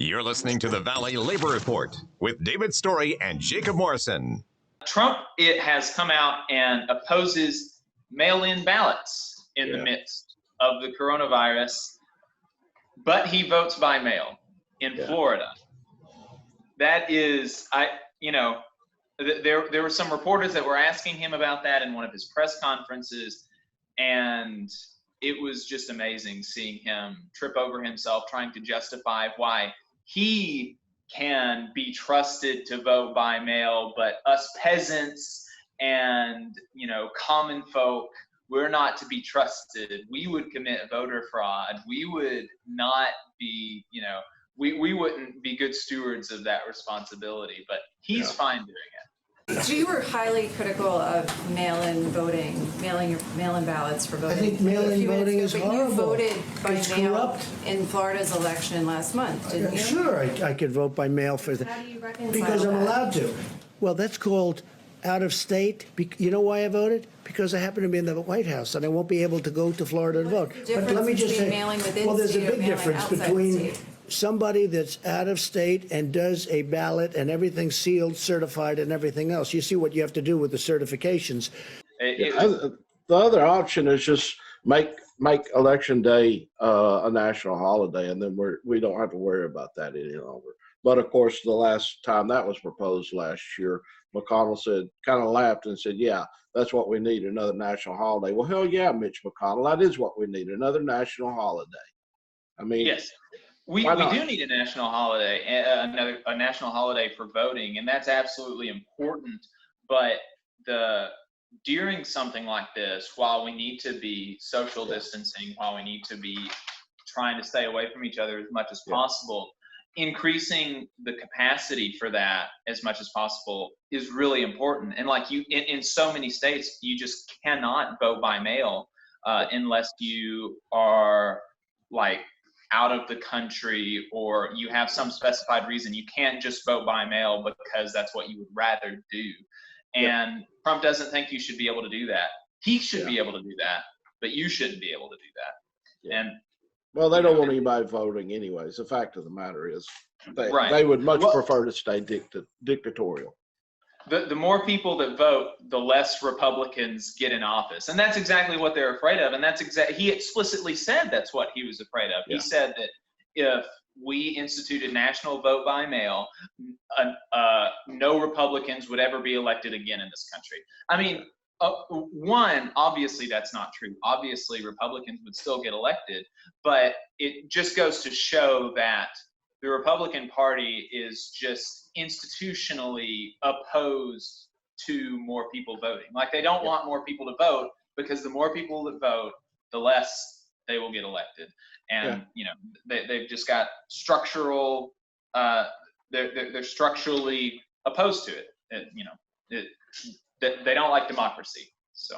You're listening to the Valley Labor Report with David Story and Jacob Morrison. Trump has come out and opposes mail-in ballots in the midst of the coronavirus, but he votes by mail in Florida. That is, there were some reporters that were asking him about that in one of his press conferences, and it was just amazing seeing him trip over himself trying to justify why he can be trusted to vote by mail, but us peasants and, common folk, we're not to be trusted. We would commit voter fraud. We would not be, we wouldn't be good stewards of that responsibility, but he's fine doing it. So you were highly critical of mail-in voting, mail-in ballots for voting. I think mail-in voting is horrible. You voted by mail corrupt. in Florida's election last month, didn't you? Sure, I could vote by mail for that. How do you reconcile Because I'm that? allowed to. Well, that's called out of state. You know why I voted? Because I happen to be in the White House and I won't be able to go to Florida to vote. But let me just say, well, there's a big difference between somebody that's out of state and does a ballot and everything's sealed, certified, and everything else. You see what you have to do with the certifications. The other option is just make election day a national holiday, and then we don't have to worry about that any longer. But of course, the last time that was proposed last year, McConnell kind of laughed and said, "Yeah, that's what we need, another national holiday." Well, hell yeah, Mitch McConnell, that is what we need, another national holiday. I mean, yes. We do need a national holiday, a national holiday for voting, and that's absolutely important. But during something like this, while we need to be social distancing, while we need to be trying to stay away from each other as much as possible, increasing the capacity for that as much as possible is really important. And like in so many states, you just cannot vote by mail unless you are like out of the country or you have some specified reason. You can't just vote by mail because that's what you would rather do. And Trump doesn't think you should be able to do that. He should be able to do that, but you shouldn't be able to do that. And well, they don't want anybody voting anyways. The fact of the matter is they would much prefer to stay dictatorial. The more people that vote, the less Republicans get in office. And that's exactly what they're afraid of. And he explicitly said that's what he was afraid of. He said that if we instituted national vote by mail, no Republicans would ever be elected again in this country. I mean, obviously that's not true. Obviously Republicans would still get elected, but it just goes to show that the Republican Party is just institutionally opposed to more people voting. Like they don't want more people to vote because the more people that vote, the less they will get elected. And they've just got structural. They're structurally opposed to it. They don't like democracy. So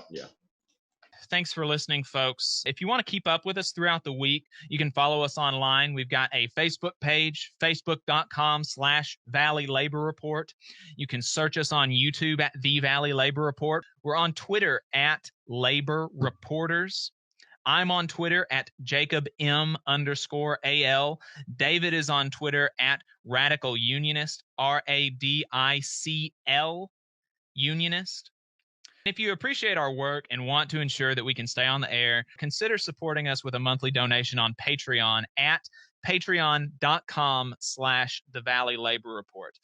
Thanks for listening, folks. If you want to keep up with us throughout the week, you can follow us online. We've got a Facebook page, facebook.com/Valley Labor Report. You can search us on YouTube at The Valley Labor Report. We're on Twitter at Labor Reporters. I'm on Twitter at JacobM_AL. David is on Twitter at Radical Unionist, RADICL Unionist. If you appreciate our work and want to ensure that we can stay on the air, consider supporting us with a monthly donation on Patreon at patreon.com/The Valley Labor Report.